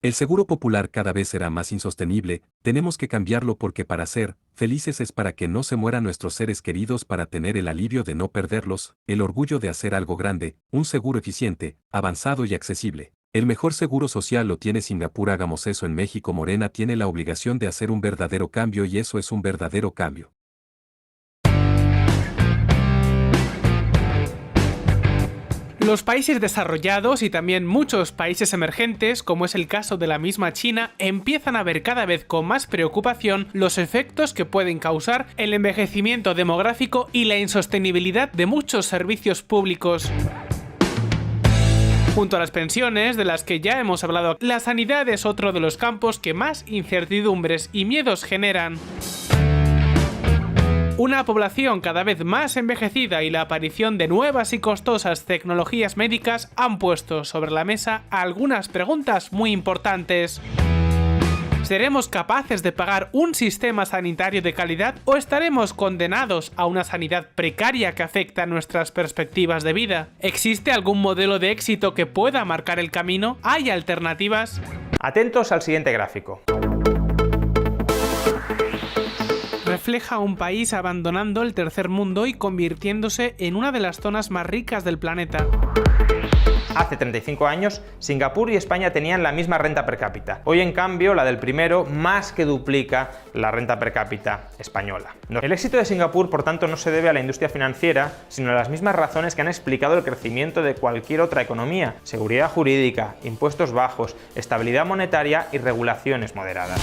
El seguro popular cada vez será más insostenible, tenemos que cambiarlo porque para ser felices es para que no se mueran nuestros seres queridos, para tener el alivio de no perderlos, el orgullo de hacer algo grande, un seguro eficiente, avanzado y accesible. El mejor seguro social lo tiene Singapur, hagamos eso en México. Morena tiene la obligación de hacer un verdadero cambio y eso es un verdadero cambio. Los países desarrollados y también muchos países emergentes, como es el caso de la misma China, empiezan a ver cada vez con más preocupación los efectos que pueden causar el envejecimiento demográfico y la insostenibilidad de muchos servicios públicos. Junto a las pensiones, de las que ya hemos hablado, la sanidad es otro de los campos que más incertidumbres y miedos generan. Una población cada vez más envejecida y la aparición de nuevas y costosas tecnologías médicas han puesto sobre la mesa algunas preguntas muy importantes. ¿Seremos capaces de pagar un sistema sanitario de calidad o estaremos condenados a una sanidad precaria que afecta nuestras perspectivas de vida? ¿Existe algún modelo de éxito que pueda marcar el camino? ¿Hay alternativas? Atentos al siguiente gráfico. Refleja un país abandonando el tercer mundo y convirtiéndose en una de las zonas más ricas del planeta. Hace 35 años, Singapur y España tenían la misma renta per cápita. Hoy, en cambio, la del primero más que duplica la renta per cápita española. El éxito de Singapur, por tanto, no se debe a la industria financiera, sino a las mismas razones que han explicado el crecimiento de cualquier otra economía: seguridad jurídica, impuestos bajos, estabilidad monetaria y regulaciones moderadas.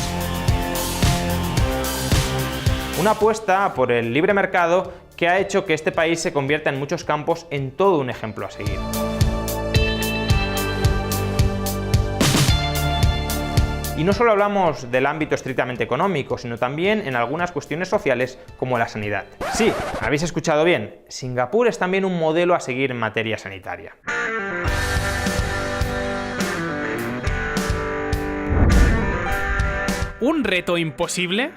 Una apuesta por el libre mercado que ha hecho que este país se convierta en muchos campos en todo un ejemplo a seguir. Y no solo hablamos del ámbito estrictamente económico, sino también en algunas cuestiones sociales como la sanidad. Sí, habéis escuchado bien, Singapur es también un modelo a seguir en materia sanitaria. ¿Un reto imposible?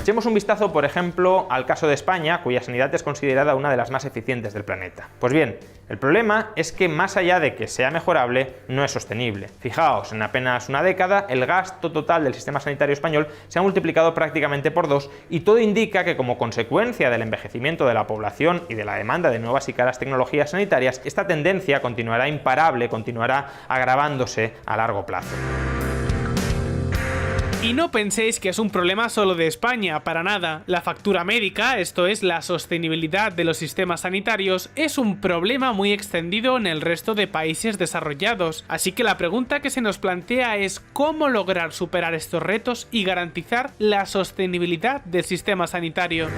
Echemos un vistazo, por ejemplo, al caso de España, cuya sanidad es considerada una de las más eficientes del planeta. Pues bien, el problema es que más allá de que sea mejorable, no es sostenible. Fijaos, en apenas una década, el gasto total del sistema sanitario español se ha multiplicado prácticamente por 2 y todo indica que, como consecuencia del envejecimiento de la población y de la demanda de nuevas y caras tecnologías sanitarias, esta tendencia continuará imparable, continuará agravándose a largo plazo. Y no penséis que es un problema solo de España, para nada. La factura médica, esto es, la sostenibilidad de los sistemas sanitarios, es un problema muy extendido en el resto de países desarrollados. Así que la pregunta que se nos plantea es cómo lograr superar estos retos y garantizar la sostenibilidad del sistema sanitario.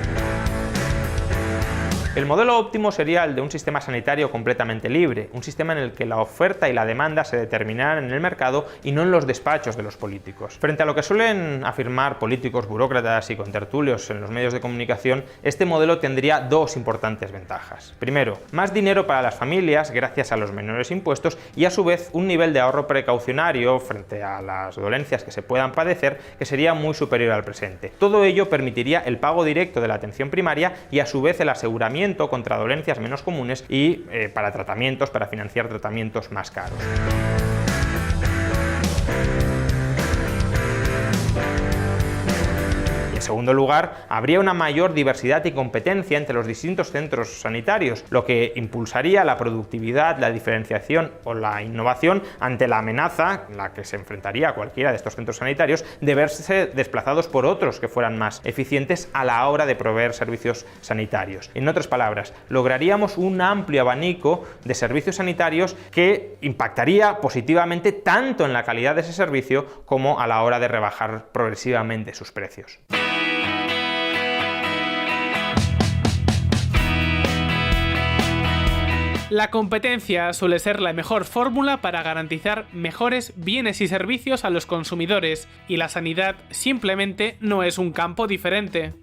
El modelo óptimo sería el de un sistema sanitario completamente libre, un sistema en el que la oferta y la demanda se determinaran en el mercado y no en los despachos de los políticos. Frente a lo que suelen afirmar políticos, burócratas y contertulios en los medios de comunicación, este modelo tendría dos importantes ventajas. Primero, más dinero para las familias gracias a los menores impuestos y, a su vez, un nivel de ahorro precaucionario frente a las dolencias que se puedan padecer que sería muy superior al presente. Todo ello permitiría el pago directo de la atención primaria y, a su vez, el aseguramiento contra dolencias menos comunes y para financiar tratamientos más caros. En segundo lugar, habría una mayor diversidad y competencia entre los distintos centros sanitarios, lo que impulsaría la productividad, la diferenciación o la innovación ante la amenaza en la que se enfrentaría cualquiera de estos centros sanitarios de verse desplazados por otros que fueran más eficientes a la hora de proveer servicios sanitarios. En otras palabras, lograríamos un amplio abanico de servicios sanitarios que impactaría positivamente tanto en la calidad de ese servicio como a la hora de rebajar progresivamente sus precios. La competencia suele ser la mejor fórmula para garantizar mejores bienes y servicios a los consumidores, y la sanidad simplemente no es un campo diferente.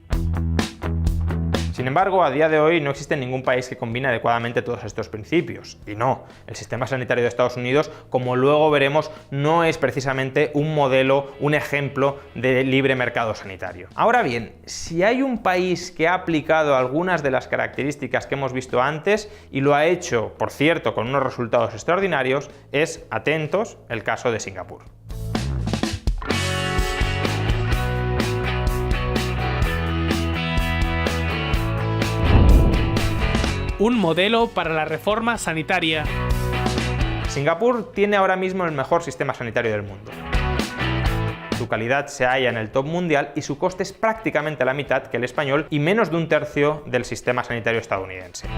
Sin embargo, a día de hoy no existe ningún país que combine adecuadamente todos estos principios. Y no, el sistema sanitario de Estados Unidos, como luego veremos, no es precisamente un modelo, un ejemplo de libre mercado sanitario. Ahora bien, si hay un país que ha aplicado algunas de las características que hemos visto antes y lo ha hecho, por cierto, con unos resultados extraordinarios, es, atentos, el caso de Singapur. Un modelo para la reforma sanitaria. Singapur tiene ahora mismo el mejor sistema sanitario del mundo. Su calidad se halla en el top mundial y su coste es prácticamente la mitad que el español y menos de un tercio del sistema sanitario estadounidense.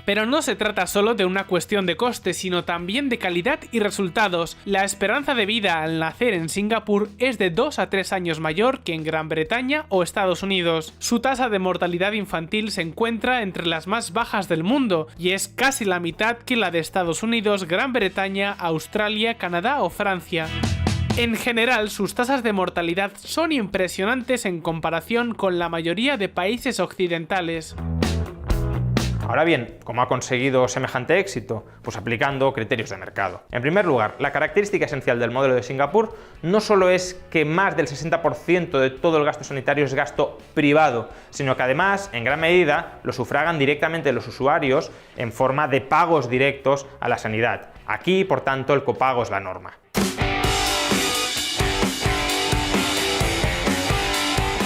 Pero no se trata solo de una cuestión de coste, sino también de calidad y resultados. La esperanza de vida al nacer en Singapur es de 2 a 3 años mayor que en Gran Bretaña o Estados Unidos. Su tasa de mortalidad infantil se encuentra entre las más bajas del mundo y es casi la mitad que la de Estados Unidos, Gran Bretaña, Australia, Canadá o Francia. En general, sus tasas de mortalidad son impresionantes en comparación con la mayoría de países occidentales. Ahora bien, ¿cómo ha conseguido semejante éxito? Pues aplicando criterios de mercado. En primer lugar, la característica esencial del modelo de Singapur no solo es que más del 60% de todo el gasto sanitario es gasto privado, sino que además, en gran medida, lo sufragan directamente los usuarios en forma de pagos directos a la sanidad. Aquí, por tanto, el copago es la norma.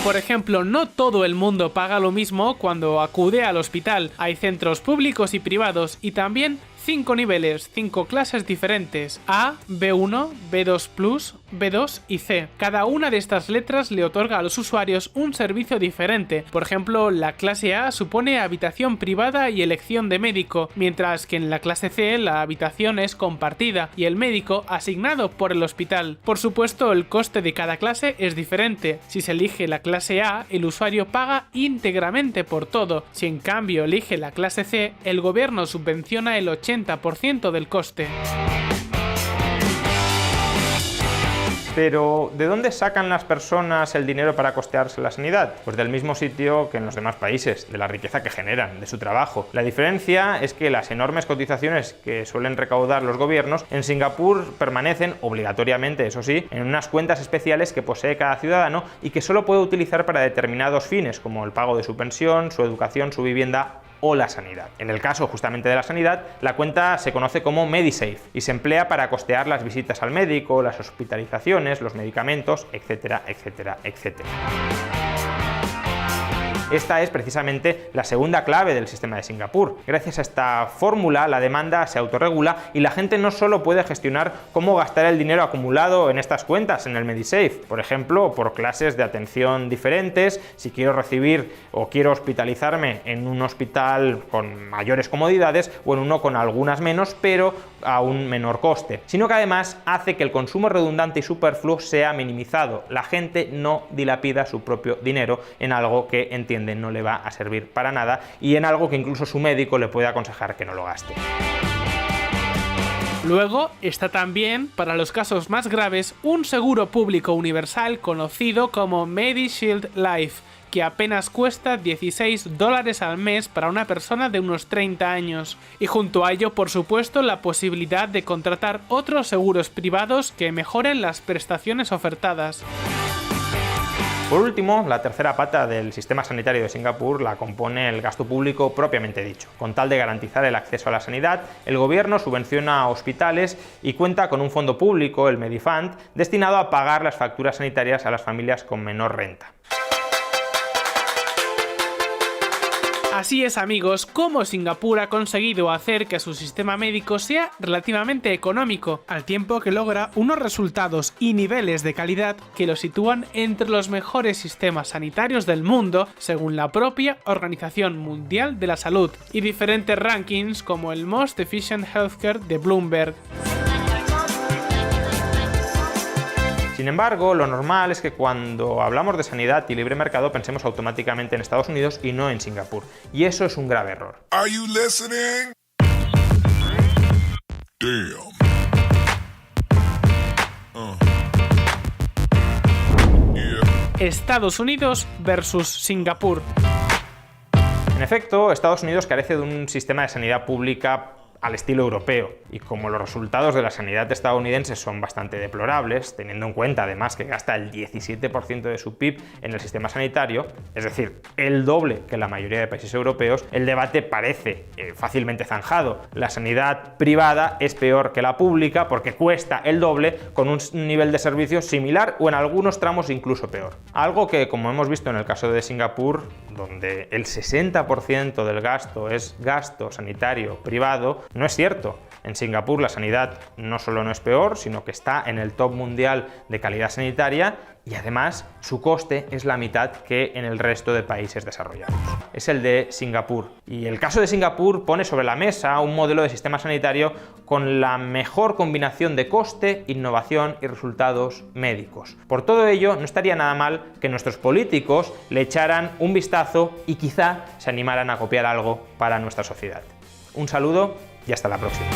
Por ejemplo, no todo el mundo paga lo mismo cuando acude al hospital. Hay centros públicos y privados y también 5 niveles, 5 clases diferentes: A, B1, B2+, B2 y C. Cada una de estas letras le otorga a los usuarios un servicio diferente. Por ejemplo, la clase A supone habitación privada y elección de médico, mientras que en la clase C la habitación es compartida y el médico asignado por el hospital. Por supuesto, el coste de cada clase es diferente. Si se elige la clase A, el usuario paga íntegramente por todo. Si en cambio elige la clase C, el gobierno subvenciona el 80% del coste. Pero, ¿de dónde sacan las personas el dinero para costearse la sanidad? Pues del mismo sitio que en los demás países, de la riqueza que generan, de su trabajo. La diferencia es que las enormes cotizaciones que suelen recaudar los gobiernos en Singapur permanecen, obligatoriamente eso sí, en unas cuentas especiales que posee cada ciudadano y que solo puede utilizar para determinados fines, como el pago de su pensión, su educación, su vivienda o la sanidad. En el caso justamente de la sanidad, la cuenta se conoce como MediSave y se emplea para costear las visitas al médico, las hospitalizaciones, los medicamentos, etcétera, etcétera, etcétera. Esta es precisamente la segunda clave del sistema de Singapur. Gracias a esta fórmula, la demanda se autorregula y la gente no solo puede gestionar cómo gastar el dinero acumulado en estas cuentas, en el MediSave, por ejemplo, por clases de atención diferentes, si quiero recibir o quiero hospitalizarme en un hospital con mayores comodidades o en uno con algunas menos, pero a un menor coste, sino que además hace que el consumo redundante y superfluo sea minimizado. La gente no dilapida su propio dinero en algo que entiende no le va a servir para nada y en algo que incluso su médico le puede aconsejar que no lo gaste. Luego está también, para los casos más graves, un seguro público universal conocido como MediShield Life, que apenas cuesta $16 al mes para una persona de unos 30 años. Y junto a ello, por supuesto, la posibilidad de contratar otros seguros privados que mejoren las prestaciones ofertadas. Por último, la tercera pata del sistema sanitario de Singapur la compone el gasto público propiamente dicho. Con tal de garantizar el acceso a la sanidad, el gobierno subvenciona hospitales y cuenta con un fondo público, el Medifund, destinado a pagar las facturas sanitarias a las familias con menor renta. Así es, amigos, cómo Singapur ha conseguido hacer que su sistema médico sea relativamente económico, al tiempo que logra unos resultados y niveles de calidad que lo sitúan entre los mejores sistemas sanitarios del mundo, según la propia Organización Mundial de la Salud, y diferentes rankings como el Most Efficient Healthcare de Bloomberg. Sin embargo, lo normal es que cuando hablamos de sanidad y libre mercado pensemos automáticamente en Estados Unidos y no en Singapur. Y eso es un grave error. Are you listening? Damn. Yeah. Estados Unidos versus Singapur. En efecto, Estados Unidos carece de un sistema de sanidad pública al estilo europeo, y como los resultados de la sanidad estadounidense son bastante deplorables, teniendo en cuenta además que gasta el 17% de su PIB en el sistema sanitario, es decir, el doble que la mayoría de países europeos, el debate parece fácilmente zanjado. La sanidad privada es peor que la pública porque cuesta el doble, con un nivel de servicio similar o en algunos tramos incluso peor. Algo que, como hemos visto en el caso de Singapur, donde el 60% del gasto es gasto sanitario privado, no es cierto. En Singapur la sanidad no solo no es peor, sino que está en el top mundial de calidad sanitaria y además su coste es la mitad que en el resto de países desarrollados. Es el de Singapur. Y el caso de Singapur pone sobre la mesa un modelo de sistema sanitario con la mejor combinación de coste, innovación y resultados médicos. Por todo ello, no estaría nada mal que nuestros políticos le echaran un vistazo y quizá se animaran a copiar algo para nuestra sociedad. Un saludo y hasta la próxima.